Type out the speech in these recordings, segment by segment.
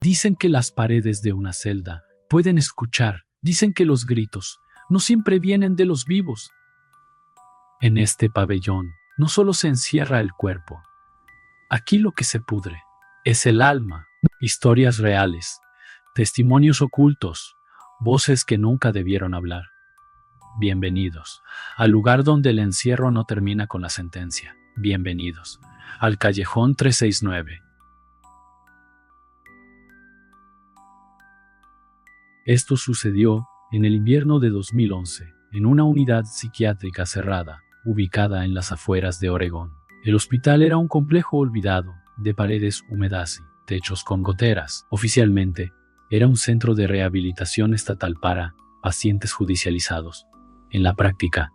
Dicen que las paredes de una celda pueden escuchar. Dicen que los gritos no siempre vienen de los vivos. En este pabellón no solo se encierra el cuerpo. Aquí lo que se pudre es el alma. Historias reales, testimonios ocultos, voces que nunca debieron hablar. Bienvenidos al lugar donde el encierro no termina con la sentencia. Bienvenidos al Callejón 369. Esto sucedió en el invierno de 2011, en una unidad psiquiátrica cerrada, ubicada en las afueras de Oregón. El hospital era un complejo olvidado, de paredes húmedas y techos con goteras. Oficialmente, era un centro de rehabilitación estatal para pacientes judicializados. En la práctica,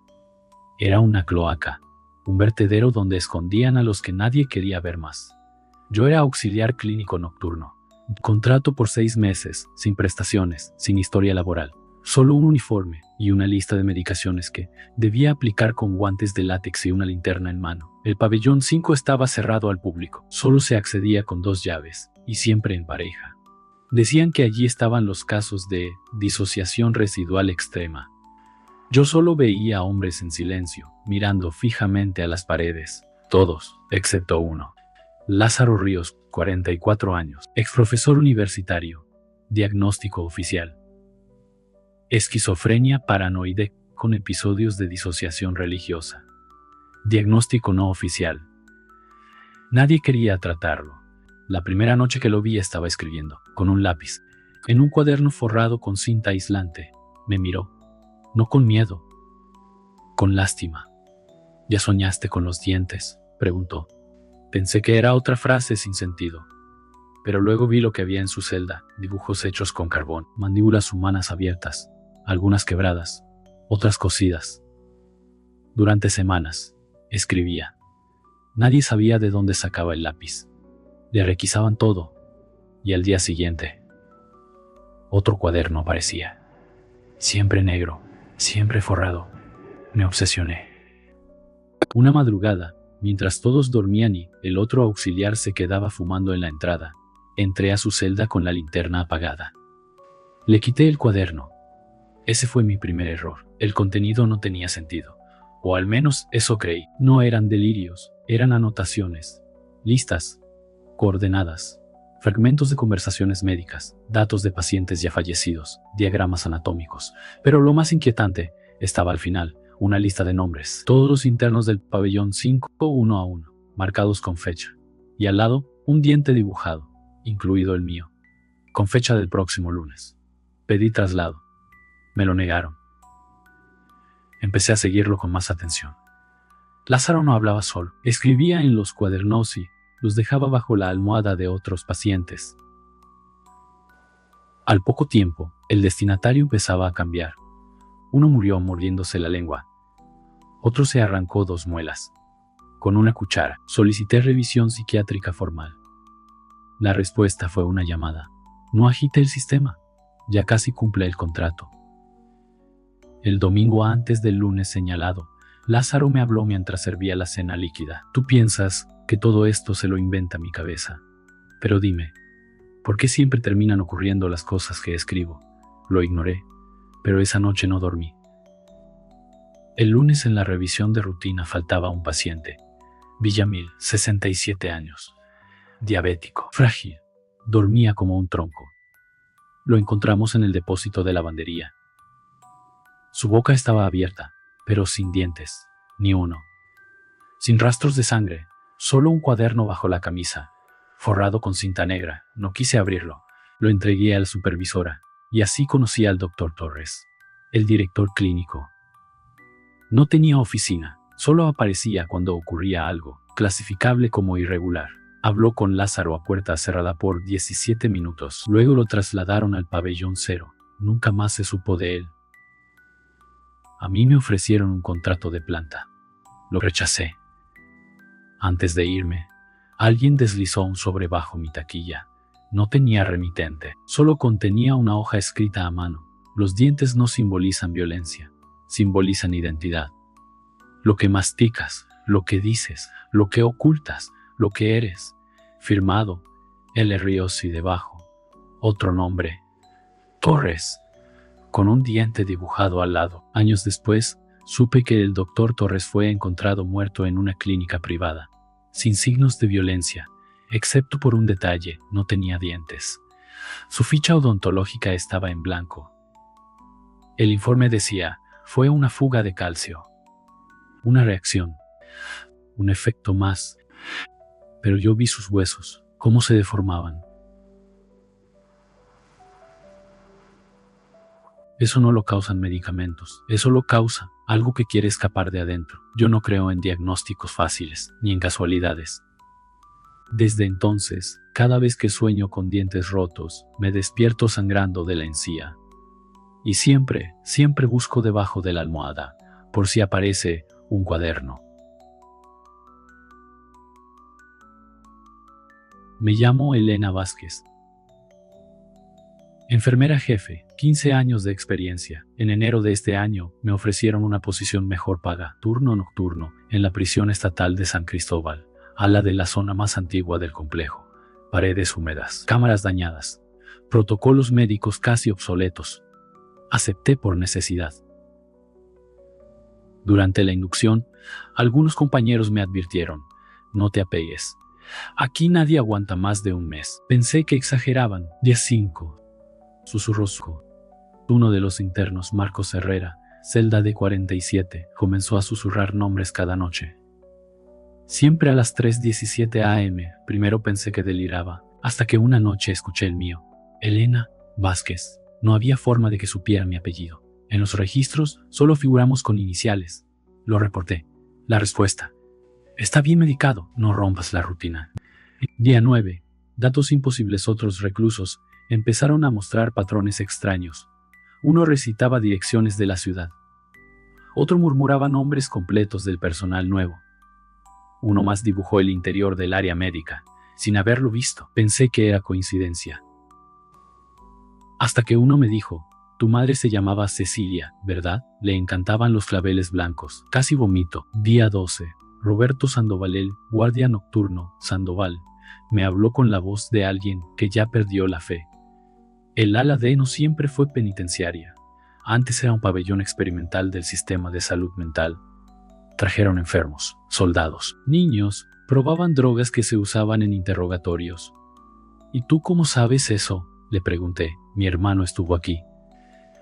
era una cloaca, un vertedero donde escondían a los que nadie quería ver más. Yo era auxiliar clínico nocturno. Contrato por 6 meses, sin prestaciones, sin historia laboral. Solo un uniforme y una lista de medicaciones que debía aplicar con guantes de látex y una linterna en mano. El pabellón 5 estaba cerrado al público. Solo se accedía con 2 llaves, y siempre en pareja. Decían que allí estaban los casos de disociación residual extrema. Yo solo veía a hombres en silencio, mirando fijamente a las paredes. Todos, excepto uno. Lázaro Ríos, 44 años, exprofesor universitario. Diagnóstico oficial: esquizofrenia paranoide con episodios de disociación religiosa. Diagnóstico no oficial: nadie quería tratarlo. La primera noche que lo vi estaba escribiendo, con un lápiz, en un cuaderno forrado con cinta aislante. Me miró, no con miedo, con lástima. ¿Ya soñaste con los dientes?, preguntó. Pensé que era otra frase sin sentido, pero luego vi lo que había en su celda: dibujos hechos con carbón, mandíbulas humanas abiertas, algunas quebradas, otras cosidas. Durante semanas, escribía. Nadie sabía de dónde sacaba el lápiz. Le requisaban todo, y al día siguiente, otro cuaderno aparecía. Siempre negro, siempre forrado. Me obsesioné. Una madrugada, mientras todos dormían y el otro auxiliar se quedaba fumando en la entrada, entré a su celda con la linterna apagada. Le quité el cuaderno. Ese fue mi primer error. El contenido no tenía sentido, o al menos eso creí. No eran delirios, eran anotaciones, listas, coordenadas, fragmentos de conversaciones médicas, datos de pacientes ya fallecidos, diagramas anatómicos. Pero lo más inquietante estaba al final: una lista de nombres, todos los internos del pabellón 5, uno a uno, marcados con fecha, y al lado un diente dibujado, incluido el mío, con fecha del próximo lunes. Pedí traslado. Me lo negaron. Empecé a seguirlo con más atención. Lázaro no hablaba solo, escribía en los cuadernos y los dejaba bajo la almohada de otros pacientes. Al poco tiempo, el destinatario empezaba a cambiar. Uno murió mordiéndose la lengua. Otro se arrancó 2 muelas. Con una cuchara, solicité revisión psiquiátrica formal. La respuesta fue una llamada. No agite el sistema. Ya casi cumple el contrato. El domingo antes del lunes señalado, Lázaro me habló mientras servía la cena líquida. Tú piensas que todo esto se lo inventa mi cabeza. Pero dime, ¿por qué siempre terminan ocurriendo las cosas que escribo? Lo ignoré, pero esa noche no dormí. El lunes en la revisión de rutina faltaba un paciente. Villamil, 67 años. Diabético, frágil. Dormía como un tronco. Lo encontramos en el depósito de lavandería. Su boca estaba abierta, pero sin dientes, ni uno. Sin rastros de sangre, solo un cuaderno bajo la camisa, forrado con cinta negra. No quise abrirlo. Lo entregué a la supervisora, y así conocí al doctor Torres, el director clínico. No tenía oficina, solo aparecía cuando ocurría algo, clasificable como irregular. Habló con Lázaro a puerta cerrada por 17 minutos. Luego lo trasladaron al pabellón 0. Nunca más se supo de él. A mí me ofrecieron un contrato de planta. Lo rechacé. Antes de irme, alguien deslizó un sobre bajo mi taquilla. No tenía remitente, solo contenía una hoja escrita a mano. Los dientes no simbolizan violencia, simbolizan identidad. Lo que masticas, lo que dices, lo que ocultas, lo que eres. Firmado, L. Ríos y debajo, Otro nombre. Torres, con un diente dibujado al lado. Años después, supe que el doctor Torres fue encontrado muerto en una clínica privada, sin signos de violencia, excepto por un detalle: no tenía dientes. Su ficha odontológica estaba en blanco. El informe decía: fue una fuga de calcio. Una reacción. Un efecto más. Pero yo vi sus huesos, cómo se deformaban. Eso no lo causan medicamentos, eso lo causa algo que quiere escapar de adentro. Yo no creo en diagnósticos fáciles, ni en casualidades. Desde entonces, cada vez que sueño con dientes rotos, me despierto sangrando de la encía. Y siempre busco debajo de la almohada, por si aparece un cuaderno. Me llamo Elena Vázquez. Enfermera jefe, 15 años de experiencia. En enero de este año me ofrecieron una posición mejor paga, turno nocturno, en la prisión estatal de San Cristóbal, ala de la zona más antigua del complejo. Paredes húmedas, cámaras dañadas, protocolos médicos casi obsoletos. Acepté por necesidad. Durante la inducción, algunos compañeros me advirtieron: no te apegues. Aquí nadie aguanta más de un mes. Pensé que exageraban. Día 5. Susurró. Uno de los internos, Marcos Herrera, celda de 47, comenzó a susurrar nombres cada noche. Siempre a las 3:17 am. Primero pensé que deliraba, hasta que una noche escuché el mío: Elena Vázquez. No había forma de que supiera mi apellido. En los registros solo figuramos con iniciales. Lo reporté. La respuesta: está bien medicado, no rompas la rutina. Día 9. Datos imposibles. Otros reclusos empezaron a mostrar patrones extraños. Uno recitaba direcciones de la ciudad. Otro murmuraba nombres completos del personal nuevo. Uno más dibujó el interior del área médica, sin haberlo visto. Pensé que era coincidencia. Hasta que uno me dijo: tu madre se llamaba Cecilia, ¿verdad? Le encantaban los claveles blancos. Casi vomito. Día 12. Roberto Sandoval, el guardia nocturno, Sandoval, me habló con la voz de alguien que ya perdió la fe. El ala D no siempre fue penitenciaria. Antes era un pabellón experimental del sistema de salud mental. Trajeron enfermos, soldados, niños, probaban drogas que se usaban en interrogatorios. ¿Y tú cómo sabes eso?, le pregunté. Mi hermano estuvo aquí.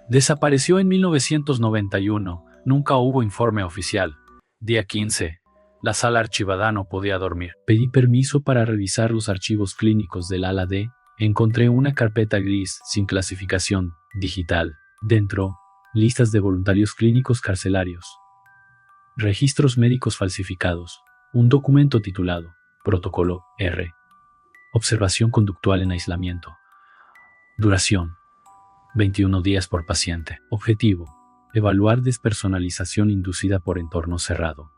Desapareció en 1991. Nunca hubo informe oficial. Día 15. La sala archivada no podía dormir. Pedí permiso para revisar los archivos clínicos del ala D. Encontré una carpeta gris sin clasificación digital. Dentro, listas de voluntarios clínicos carcelarios. Registros médicos falsificados. Un documento titulado Protocolo R. Observación conductual en aislamiento. Duración: 21 días por paciente. Objetivo: evaluar despersonalización inducida por entorno cerrado.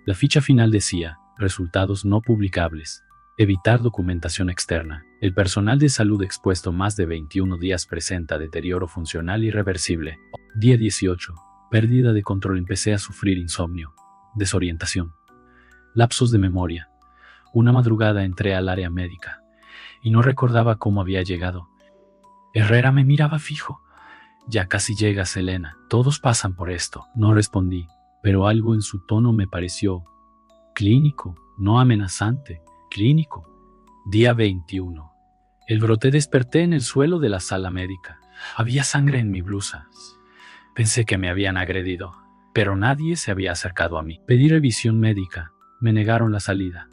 La ficha final decía: resultados no publicables. Evitar documentación externa. El personal de salud expuesto más de 21 días presenta deterioro funcional irreversible. Día 18. Pérdida de control. Empecé a sufrir insomnio, desorientación, lapsos de memoria. Una madrugada entré al área médica y no recordaba cómo había llegado. Herrera me miraba fijo. Ya casi llegas, Elena. Todos pasan por esto. No respondí, pero algo en su tono me pareció clínico, no amenazante. Clínico. Día 21. El brote. Desperté en el suelo de la sala médica. Había sangre en mi blusa. Pensé que me habían agredido, pero nadie se había acercado a mí. Pedí revisión médica. Me negaron la salida.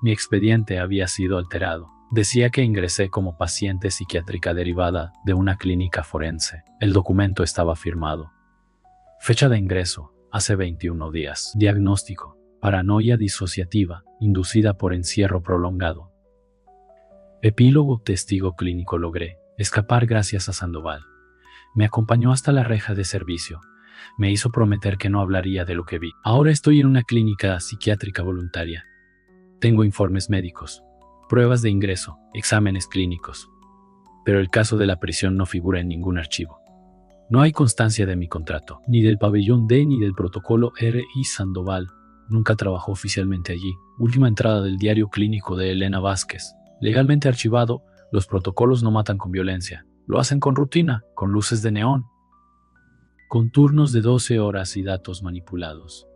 Mi expediente había sido alterado. Decía que ingresé como paciente psiquiátrica derivada de una clínica forense. El documento estaba firmado. Fecha de ingreso: hace 21 días. Diagnóstico: paranoia disociativa, inducida por encierro prolongado. Epílogo: testigo clínico. Logré escapar gracias a Sandoval. Me acompañó hasta la reja de servicio. Me hizo prometer que no hablaría de lo que vi. Ahora estoy en una clínica psiquiátrica voluntaria. Tengo informes médicos, pruebas de ingreso, exámenes clínicos. Pero el caso de la prisión no figura en ningún archivo. No hay constancia de mi contrato, ni del pabellón D ni del protocolo R. Y Sandoval nunca trabajó oficialmente allí. Última entrada del diario clínico de Elena Vázquez, legalmente archivado Los protocolos no matan con violencia, lo hacen con rutina, con luces de neón, con turnos de 12 horas y datos manipulados.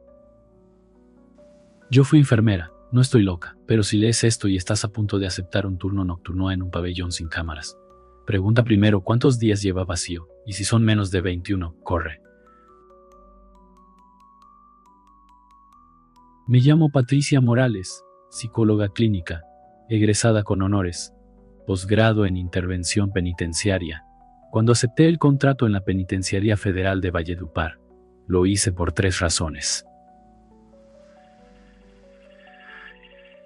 Yo fui enfermera, no estoy loca, pero si lees esto y estás a punto de aceptar un turno nocturno en un pabellón sin cámaras, pregunta primero cuántos días lleva vacío, y si son menos de 21, corre. Me llamo Patricia Morales, psicóloga clínica, egresada con honores, posgrado en intervención penitenciaria. Cuando acepté el contrato en la Penitenciaría Federal de Valledupar, lo hice por 3 razones.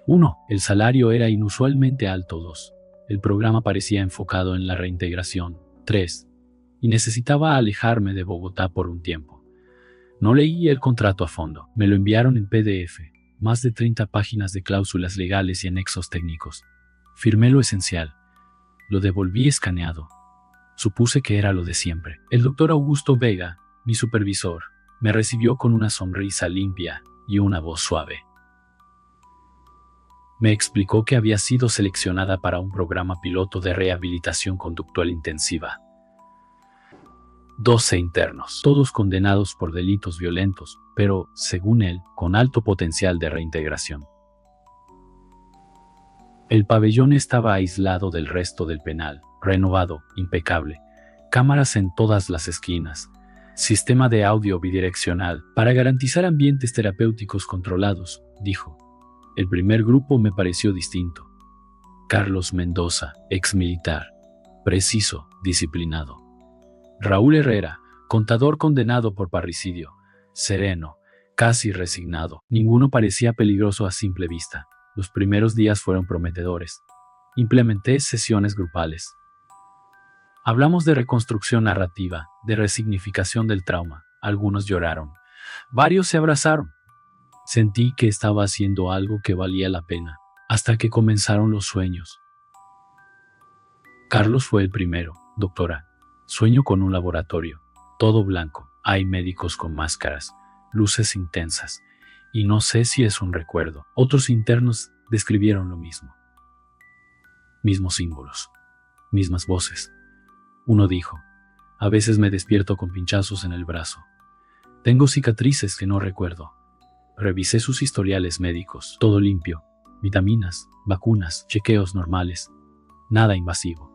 1. El salario era inusualmente alto. 2. El programa parecía enfocado en la reintegración. 3. Y necesitaba alejarme de Bogotá por un tiempo. No leí el contrato a fondo. Me lo enviaron en PDF, más de 30 páginas de cláusulas legales y anexos técnicos. Firmé lo esencial. Lo devolví escaneado. Supuse que era lo de siempre. El doctor Augusto Vega, mi supervisor, me recibió con una sonrisa limpia y una voz suave. Me explicó que había sido seleccionada para un programa piloto de rehabilitación conductual intensiva. 12 internos, todos condenados por delitos violentos, pero, según él, con alto potencial de reintegración. El pabellón estaba aislado del resto del penal, renovado, impecable, cámaras en todas las esquinas, sistema de audio bidireccional para garantizar ambientes terapéuticos controlados, dijo. El primer grupo me pareció distinto. Carlos Mendoza, exmilitar, preciso, disciplinado. Raúl Herrera, contador condenado por parricidio, sereno, casi resignado. Ninguno parecía peligroso a simple vista. Los primeros días fueron prometedores. Implementé sesiones grupales. Hablamos de reconstrucción narrativa, de resignificación del trauma. Algunos lloraron. Varios se abrazaron. Sentí que estaba haciendo algo que valía la pena, hasta que comenzaron los sueños. Carlos fue el primero. Doctora, sueño con un laboratorio, todo blanco, hay médicos con máscaras, luces intensas, y no sé si es un recuerdo. Otros internos describieron lo mismo. Mismos símbolos, mismas voces. Uno dijo, a veces me despierto con pinchazos en el brazo. Tengo cicatrices que no recuerdo. Revisé sus historiales médicos, todo limpio, vitaminas, vacunas, chequeos normales, nada invasivo.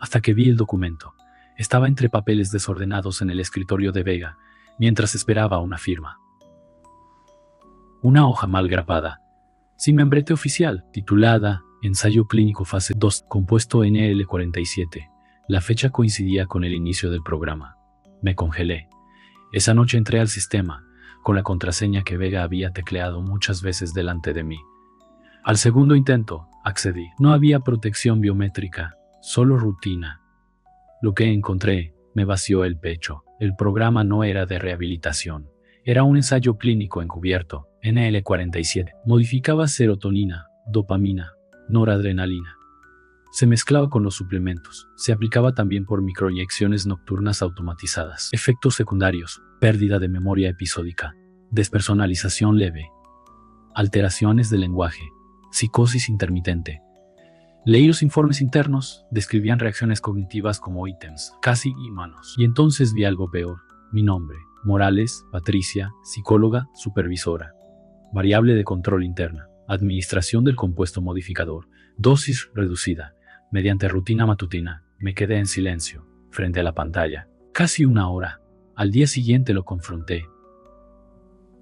Hasta que vi el documento. Estaba entre papeles desordenados en el escritorio de Vega, mientras esperaba una firma. Una hoja mal grapada, sin membrete oficial, titulada Ensayo Clínico Fase 2, compuesto NL47. La fecha coincidía con el inicio del programa. Me congelé. Esa noche entré al sistema, con la contraseña que Vega había tecleado muchas veces delante de mí. Al segundo intento, accedí. No había protección biométrica, solo rutina. Lo que encontré me vació el pecho. El programa no era de rehabilitación. Era un ensayo clínico encubierto, NL47. Modificaba serotonina, dopamina, noradrenalina. Se mezclaba con los suplementos. Se aplicaba también por microinyecciones nocturnas automatizadas. Efectos secundarios: pérdida de memoria episódica, despersonalización leve, alteraciones del lenguaje, psicosis intermitente. Leí los informes internos, describían reacciones cognitivas como ítems, casi humanos. Y entonces vi algo peor. Mi nombre, Morales, Patricia, psicóloga, supervisora. Variable de control interna, administración del compuesto modificador, dosis reducida, mediante rutina matutina. Me quedé en silencio, frente a la pantalla, casi una hora. Al día siguiente lo confronté,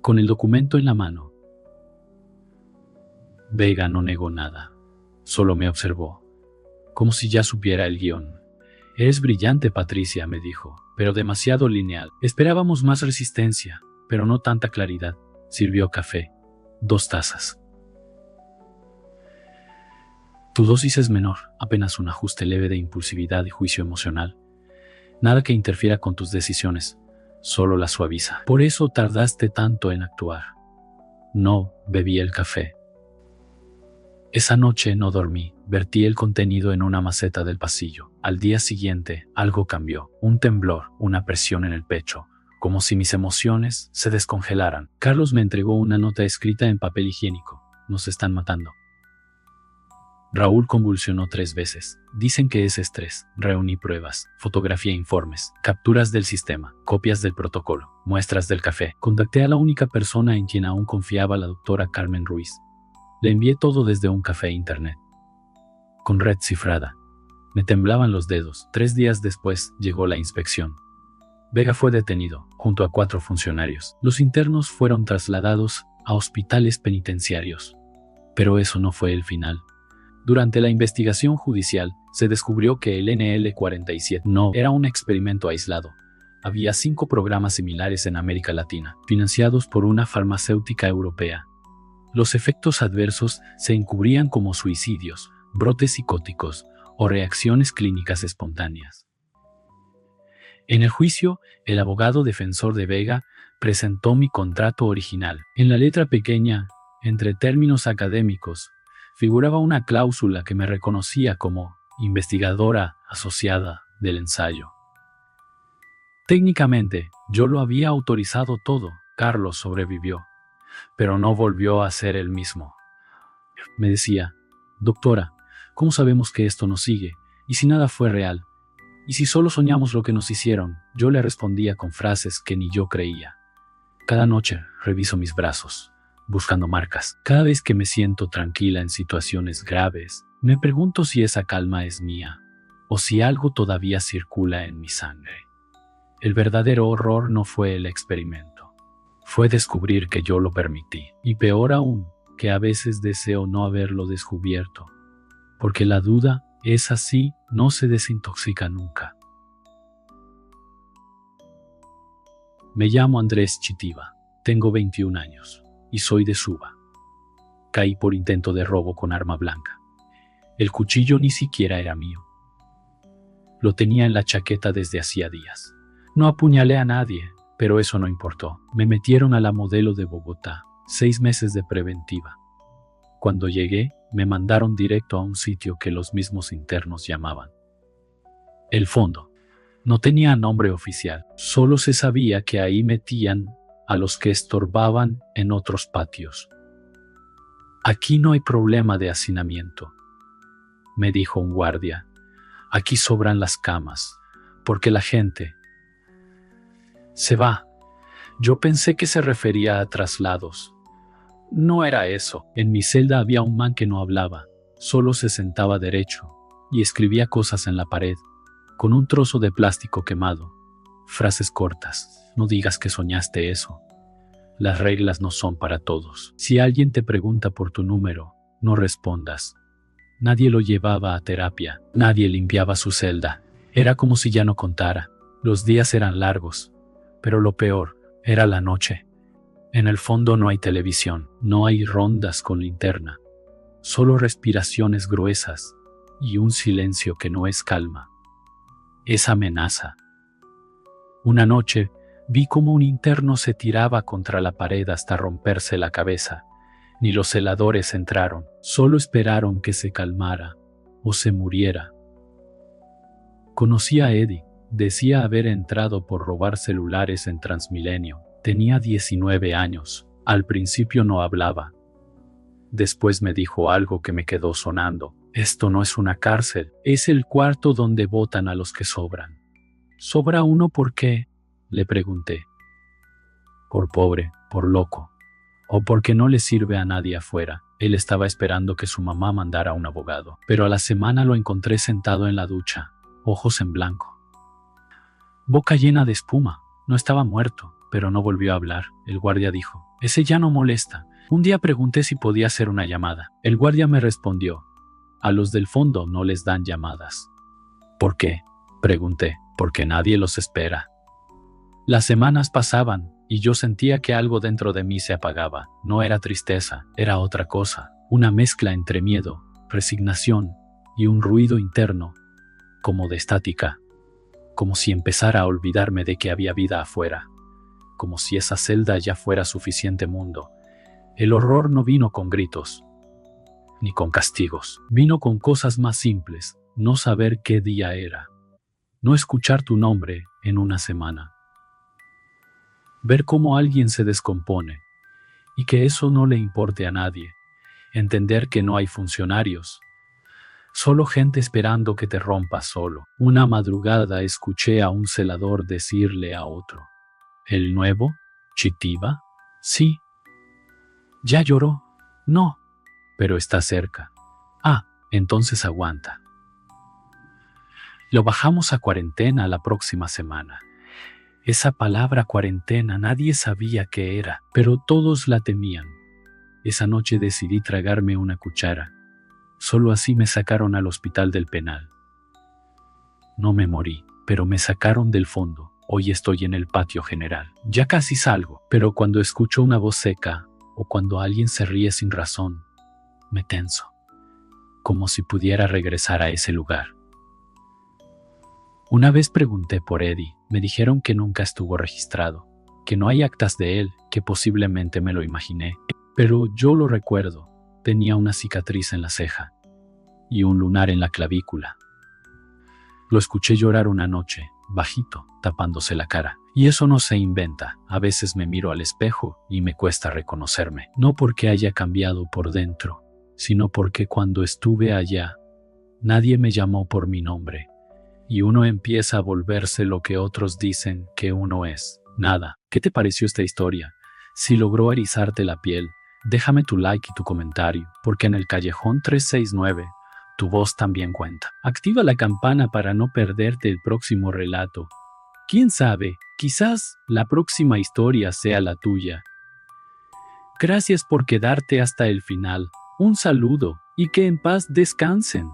con el documento en la mano. Vega no negó nada, solo me observó, como si ya supiera el guión. Eres brillante, Patricia, me dijo, pero demasiado lineal. Esperábamos más resistencia, pero no tanta claridad. Sirvió café, 2 tazas. Tu dosis es menor, apenas un ajuste leve de impulsividad y juicio emocional. Nada que interfiera con tus decisiones, solo las suaviza. Por eso tardaste tanto en actuar. No bebí el café. Esa noche no dormí, vertí el contenido en una maceta del pasillo. Al día siguiente, algo cambió. Un temblor, una presión en el pecho, como si mis emociones se descongelaran. Carlos me entregó una nota escrita en papel higiénico. Nos están matando. Raúl convulsionó 3 veces. Dicen que es estrés. Reuní pruebas, fotografié informes, capturas del sistema, copias del protocolo, muestras del café. Contacté a la única persona en quien aún confiaba, la doctora Carmen Ruiz. Le envié todo desde un café internet, con red cifrada. Me temblaban los dedos. 3 días después llegó la inspección. Vega fue detenido, junto a 4 funcionarios. Los internos fueron trasladados a hospitales penitenciarios. Pero eso no fue el final. Durante la investigación judicial, se descubrió que el NL-47 no era un experimento aislado. Había 5 programas similares en América Latina, financiados por una farmacéutica europea. Los efectos adversos se encubrían como suicidios, brotes psicóticos o reacciones clínicas espontáneas. En el juicio, el abogado defensor de Vega presentó mi contrato original. En la letra pequeña, entre términos académicos, figuraba una cláusula que me reconocía como investigadora asociada del ensayo. Técnicamente, yo lo había autorizado todo. Carlos sobrevivió, pero no volvió a ser el mismo. Me decía: doctora, ¿cómo sabemos que esto nos sigue? ¿Y si nada fue real? ¿Y si solo soñamos lo que nos hicieron? Yo le respondía con frases que ni yo creía. Cada noche reviso mis brazos, buscando marcas. Cada vez que me siento tranquila en situaciones graves, me pregunto si esa calma es mía o si algo todavía circula en mi sangre. El verdadero horror no fue el experimento, fue descubrir que yo lo permití. Y peor aún, que a veces deseo no haberlo descubierto, porque la duda es así, no se desintoxica nunca. Me llamo Andrés Chitiva, tengo 21 años y soy de Suba. Caí por intento de robo con arma blanca. El cuchillo ni siquiera era mío. Lo tenía en la chaqueta desde hacía días. No apuñalé a nadie, pero eso no importó. Me metieron a la Modelo de Bogotá, 6 meses de preventiva. Cuando llegué, me mandaron directo a un sitio que los mismos internos llamaban el fondo. No tenía nombre oficial, solo se sabía que ahí metían a los que estorbaban en otros patios. Aquí no hay problema de hacinamiento, me dijo un guardia. Aquí sobran las camas, porque la gente se va. Yo pensé que se refería a traslados. No era eso. En mi celda había un man que no hablaba, solo se sentaba derecho y escribía cosas en la pared, con un trozo de plástico quemado. Frases cortas: no digas que soñaste eso. Las reglas no son para todos. Si alguien te pregunta por tu número, no respondas. Nadie lo llevaba a terapia, nadie limpiaba su celda. Era como si ya no contara. Los días eran largos, pero lo peor era la noche. En el fondo no hay televisión, no hay rondas con linterna, solo respiraciones gruesas y un silencio que no es calma, es amenaza. Una noche vi cómo un interno se tiraba contra la pared hasta romperse la cabeza. Ni los celadores entraron, solo esperaron que se calmara o se muriera. Conocí a Eddie, decía haber entrado por robar celulares en Transmilenio. Tenía 19 años. Al principio no hablaba. Después me dijo algo que me quedó sonando. Esto no es una cárcel, es el cuarto donde botan a los que sobran. ¿Sobra uno por qué?, le pregunté. Por pobre, por loco, o porque no le sirve a nadie afuera. Él estaba esperando que su mamá mandara a un abogado, pero a la semana lo encontré sentado en la ducha, ojos en blanco, boca llena de espuma. No estaba muerto, pero no volvió a hablar. El guardia dijo: ese ya no molesta. Un día pregunté si podía hacer una llamada. El guardia me respondió: a los del fondo no les dan llamadas. ¿Por qué?, pregunté. Porque nadie los espera. Las semanas pasaban y yo sentía que algo dentro de mí se apagaba. No era tristeza, era otra cosa. Una mezcla entre miedo, resignación y un ruido interno, como de estática. Como si empezara a olvidarme de que había vida afuera. Como si esa celda ya fuera suficiente mundo. El horror no vino con gritos, ni con castigos. Vino con cosas más simples: no saber qué día era. No escuchar tu nombre en una semana. Ver cómo alguien se descompone y que eso no le importe a nadie. Entender que no hay funcionarios, Solo gente esperando que te rompas solo. Una madrugada escuché a un celador decirle a otro: ¿el nuevo? ¿Chitiba? Sí. ¿Ya lloró? No, pero está cerca. Ah, entonces aguanta. Lo bajamos a cuarentena la próxima semana. Esa palabra cuarentena nadie sabía qué era, pero todos la temían. Esa noche decidí tragarme una cuchara. Solo así me sacaron al hospital del penal. No me morí, pero me sacaron del fondo. Hoy estoy en el patio general. Ya casi salgo, pero cuando escucho una voz seca o cuando alguien se ríe sin razón, me tenso, como si pudiera regresar a ese lugar. Una vez pregunté por Eddie, me dijeron que nunca estuvo registrado, que no hay actas de él, que posiblemente me lo imaginé, pero yo lo recuerdo. Tenía una cicatriz en la ceja y un lunar en la clavícula. Lo escuché llorar una noche, bajito, tapándose la cara. Y eso no se inventa. A veces me miro al espejo y me cuesta reconocerme. No porque haya cambiado por dentro, sino porque cuando estuve allá, nadie me llamó por mi nombre. Y uno empieza a volverse lo que otros dicen que uno es. Nada. ¿Qué te pareció esta historia? Si logró erizarte la piel, déjame tu like y tu comentario, porque en el Callejón 369, tu voz también cuenta. Activa la campana para no perderte el próximo relato. ¿Quién sabe? Quizás la próxima historia sea la tuya. Gracias por quedarte hasta el final. Un saludo y que en paz descansen.